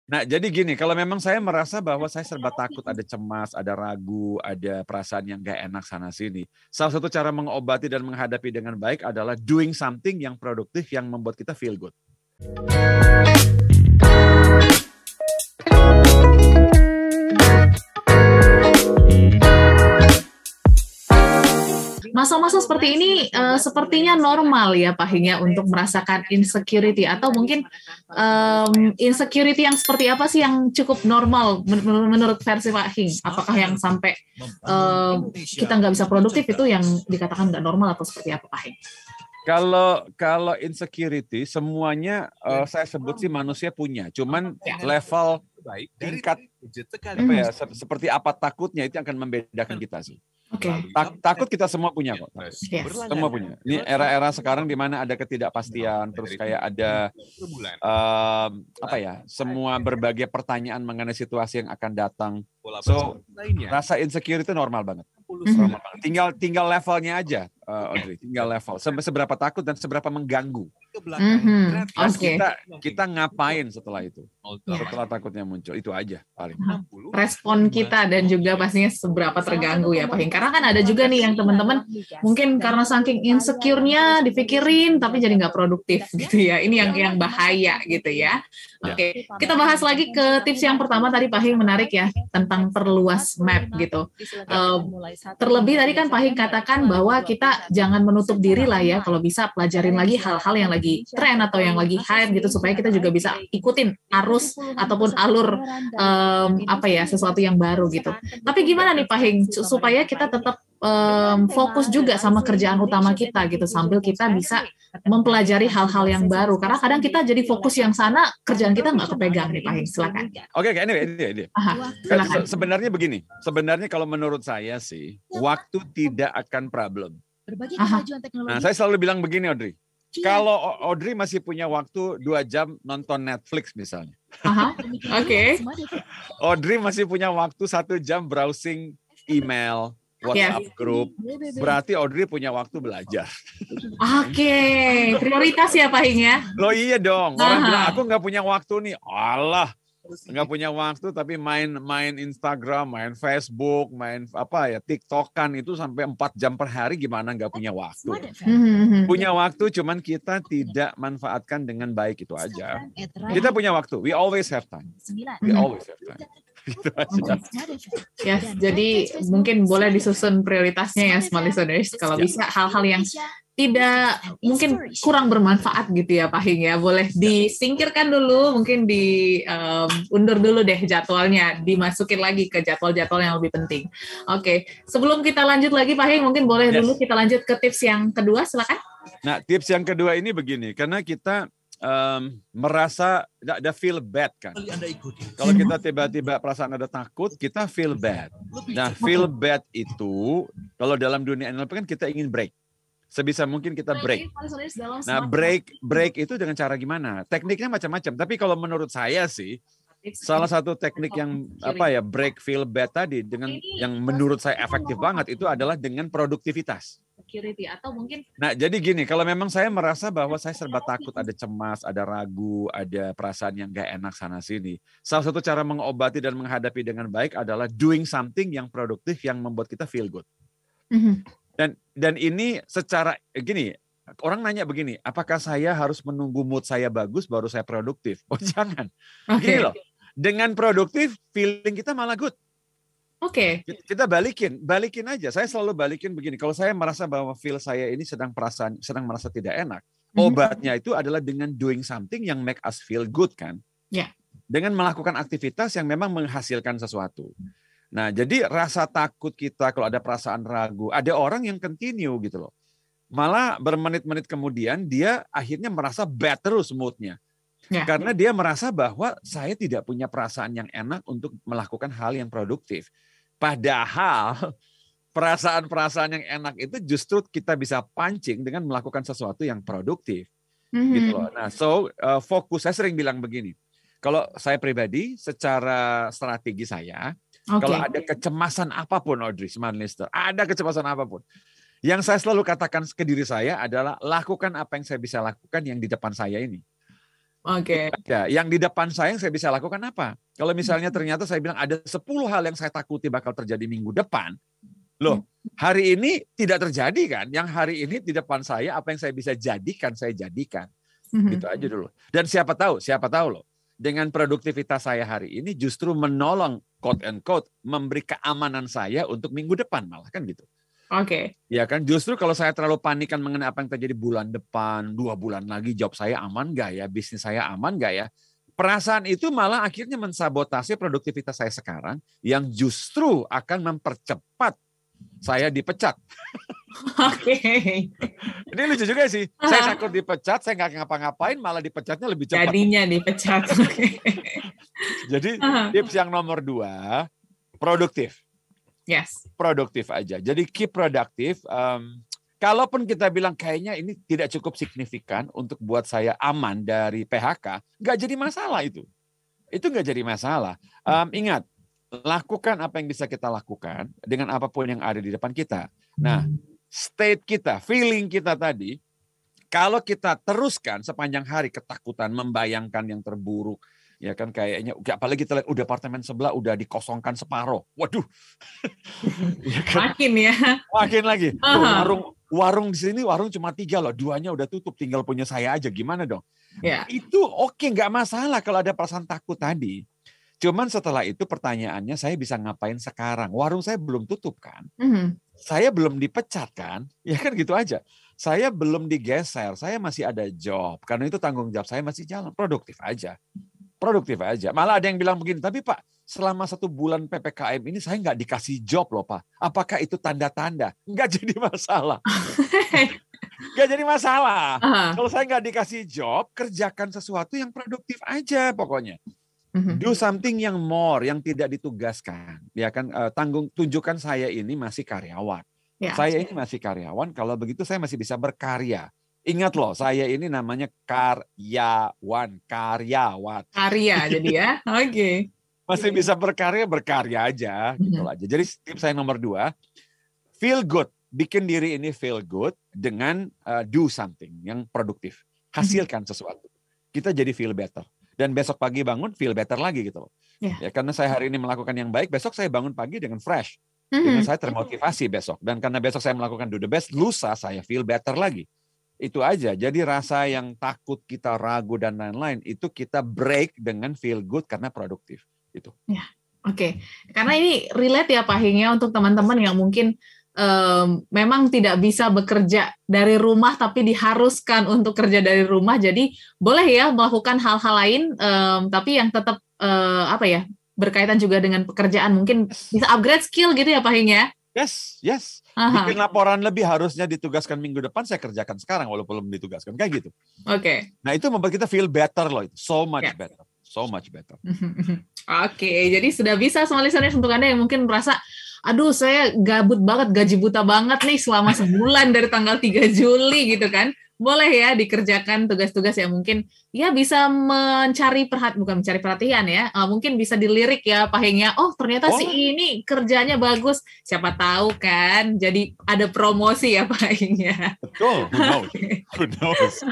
Nah, jadi gini, kalau memang saya merasa bahwa saya serba takut, ada cemas, ada ragu, ada perasaan yang gak enak sana-sini. Salah satu cara mengobati dan menghadapi dengan baik adalah doing something yang produktif yang membuat kita feel good. Masa-masa seperti ini sepertinya normal ya Pak Hing ya untuk merasakan insecurity, atau mungkin insecurity yang seperti apa sih yang cukup normal menurut versi Pak Hing? Apakah yang sampai kita nggak bisa produktif itu yang dikatakan nggak normal atau seperti apa Pak Hing? Kalau insecurity semuanya saya sebut sih manusia punya, cuman level tingkat apa ya, seperti apa takutnya itu akan membedakan kita sih. Takut kita semua punya kok. Semua punya. Ini era-era sekarang di mana ada ketidakpastian, terus kayak ada apa ya, semua berbagai pertanyaan mengenai situasi yang akan datang. So rasa insecure itu normal banget. Normal banget. Tinggal levelnya aja, Audrey. Tinggal level. Seberapa takut dan seberapa mengganggu. Kita ngapain setelah itu? Setelah takutnya muncul, itu aja paling. Respon kita dan juga pastinya seberapa terganggu ya Pak Hing. Karena kan ada juga nih yang teman-teman mungkin karena saking insecure-nya dipikirin tapi jadi nggak produktif gitu ya. Ini yang bahaya gitu ya. Oke, kita bahas lagi ke tips yang pertama tadi Pak Hing, menarik ya tentang perluas map gitu. Terlebih tadi kan Pak Hing katakan bahwa kita jangan menutup diri lah ya, kalau bisa pelajarin lagi hal-hal yang lagi tren atau yang lagi hype gitu supaya kita juga bisa ikutin arus ataupun alur apa ya, sesuatu yang baru gitu. Tapi gimana nih Pak Hing supaya kita tetap fokus juga sama kerjaan utama kita gitu sambil kita bisa mempelajari hal-hal yang baru, karena kadang kita jadi fokus yang sana, kerjaan kita nggak kepegang nih Pak Hing. Silakan. Oke, ini. Sebenarnya begini, sebenarnya kalau menurut saya sih waktu tidak akan problem. Nah, saya selalu bilang begini Audrey, kalau Audrey masih punya waktu 2 jam nonton Netflix misalnya, Audrey masih punya waktu 1 jam browsing email, WhatsApp group, berarti Audrey punya waktu belajar. Prioritas ya Pak Hing ya? Loh iya dong, orang bilang aku nggak punya waktu nih, Allah, nggak punya waktu tapi main Instagram, main Facebook, main apa ya, TikTokan itu sampai 4 jam per hari, gimana nggak punya waktu? Punya waktu, cuman kita tidak manfaatkan dengan baik, itu aja. Kita punya waktu, we always have time. We always have time. Ya, jadi mungkin boleh disusun prioritasnya ya, smart listeners. Kalau bisa hal-hal yang tidak mungkin kurang bermanfaat gitu ya Pak Hing ya, boleh disingkirkan dulu, mungkin diundur dulu deh jadwalnya, dimasukin lagi ke jadwal-jadwal yang lebih penting. Oke, sebelum kita lanjut lagi Pak Hing, mungkin boleh dulu kita lanjut ke tips yang kedua, silakan. Nah, tips yang kedua ini begini, karena kita merasa ada feel bad kan. Kalau kita tiba-tiba perasaan ada takut, kita feel bad. Nah, feel bad itu kalau dalam dunia NLP kan kita ingin break. Sebisa mungkin kita break. Nah, break itu dengan cara gimana? Tekniknya macam-macam. Tapi kalau menurut saya sih, salah satu teknik yang break feel bad tadi dengan yang menurut saya efektif banget itu adalah dengan produktivitas. Nah, jadi gini, kalau memang saya merasa bahwa saya serba takut, ada cemas, ada ragu, ada perasaan yang gak enak sana-sini. Salah satu cara mengobati dan menghadapi dengan baik adalah doing something yang produktif yang membuat kita feel good. Dan ini secara gini, orang nanya begini, apakah saya harus menunggu mood saya bagus baru saya produktif? Oh jangan. Gini loh, dengan produktif feeling kita malah good. Kita balikin aja. Saya selalu balikin begini. Kalau saya merasa bahwa feel saya ini sedang merasa tidak enak, obatnya itu adalah dengan doing something yang make us feel good kan? Dengan melakukan aktivitas yang memang menghasilkan sesuatu. Nah, jadi rasa takut kita kalau ada perasaan ragu, ada orang yang continue gitu loh. Malah bermenit-menit kemudian dia akhirnya merasa bad terus moodnya. Karena dia merasa bahwa saya tidak punya perasaan yang enak untuk melakukan hal yang produktif. Padahal perasaan-perasaan yang enak itu justru kita bisa pancing dengan melakukan sesuatu yang produktif. Gitu loh. Nah, fokus, saya sering bilang begini. Kalau saya pribadi, secara strategi saya, kalau ada kecemasan apapun, Audrey, Smart Listener, ada kecemasan apapun, yang saya selalu katakan ke diri saya adalah lakukan apa yang saya bisa lakukan yang di depan saya ini. Oke. Ya, yang di depan saya yang saya bisa lakukan apa? Kalau misalnya ternyata saya bilang ada 10 hal yang saya takuti bakal terjadi minggu depan. Loh, hari ini tidak terjadi kan? Yang hari ini di depan saya apa yang saya bisa jadikan, saya jadikan. Gitu aja dulu. Dan siapa tahu loh. Dengan produktivitas saya hari ini justru menolong quote and quote memberi keamanan saya untuk minggu depan malah kan gitu. Oke. Ya kan, justru kalau saya terlalu panikan mengenai apa yang terjadi bulan depan, 2 bulan lagi job saya aman nggak ya, bisnis saya aman nggak ya, perasaan itu malah akhirnya mensabotase produktivitas saya sekarang yang justru akan mempercepat saya dipecat. Oke. Ini lucu juga sih, saya takut dipecat, saya nggak ngapa-ngapain, malah dipecatnya lebih cepat. Jadinya dipecat. Jadi tips yang nomor 2, produktif. Yes. Produktif aja. Jadi keep produktif. Kalaupun kita bilang kayaknya ini tidak cukup signifikan untuk buat saya aman dari PHK, nggak jadi masalah itu. Itu nggak jadi masalah. Ingat, lakukan apa yang bisa kita lakukan dengan apapun yang ada di depan kita. Nah, state kita, feeling kita tadi, kalau kita teruskan sepanjang hari ketakutan, membayangkan yang terburuk, ya kan kayaknya, apalagi kita lihat udah apartemen sebelah udah dikosongkan separuh. Waduh. Ya kan? Makin lagi. Warung di sini warung cuma 3 loh, 2-nya udah tutup, tinggal punya saya aja. Gimana dong? Yeah. Itu oke, nggak masalah kalau ada perasaan takut tadi. Cuman setelah itu pertanyaannya saya bisa ngapain sekarang? Warung saya belum tutup kan? Saya belum dipecat kan? Ya kan gitu aja. Saya belum digeser, saya masih ada job. Karena itu tanggung jawab saya masih jalan, produktif aja. Produktif aja. Malah ada yang bilang begini, tapi Pak, selama 1 bulan PPKM ini saya nggak dikasih job loh Pak. Apakah itu tanda-tanda? Nggak jadi masalah. Nggak jadi masalah. Kalau saya nggak dikasih job, kerjakan sesuatu yang produktif aja pokoknya. Do something yang more, yang tidak ditugaskan. Ya kan, tunjukkan saya ini masih karyawan. Ya. Saya ini masih karyawan, kalau begitu saya masih bisa berkarya. Ingat loh, saya ini namanya karyawan. Karya jadi ya, oke. Masih bisa berkarya aja. Gitu aja. Jadi tips saya nomor 2, feel good. Bikin diri ini feel good dengan do something yang produktif. Hasilkan sesuatu. Kita jadi feel better. Dan besok pagi bangun feel better lagi gitu loh. Ya, karena saya hari ini melakukan yang baik, besok saya bangun pagi dengan fresh. Dengan saya termotivasi besok. Dan karena besok saya melakukan do the best, lusa saya feel better lagi. Itu aja. Jadi rasa yang takut, kita ragu dan lain-lain itu kita break dengan feel good karena produktif. Itu. Ya, oke. Karena ini relate ya Pak Hing ya untuk teman-teman yang mungkin memang tidak bisa bekerja dari rumah tapi diharuskan untuk kerja dari rumah. Jadi boleh ya melakukan hal-hal lain tapi yang tetap berkaitan juga dengan pekerjaan. Mungkin bisa upgrade skill gitu ya Pak Hing ya. Yes. Bikin laporan lebih harusnya ditugaskan minggu depan, saya kerjakan sekarang walaupun belum ditugaskan. Kayak gitu. Oke. Nah itu membuat kita feel better loh. So much better. So much better. Oke, jadi sudah bisa semua listeners untuk Anda yang mungkin merasa, aduh saya gabut banget, gaji buta banget nih selama sebulan dari tanggal 3 Juli gitu kan. Boleh ya dikerjakan tugas-tugas yang mungkin ya bisa bukan mencari perhatian ya, mungkin bisa dilirik ya Pak Hing ya. Oh ternyata si ini kerjanya bagus, siapa tahu kan jadi ada promosi ya Pak Hing ya. Betul, who knows?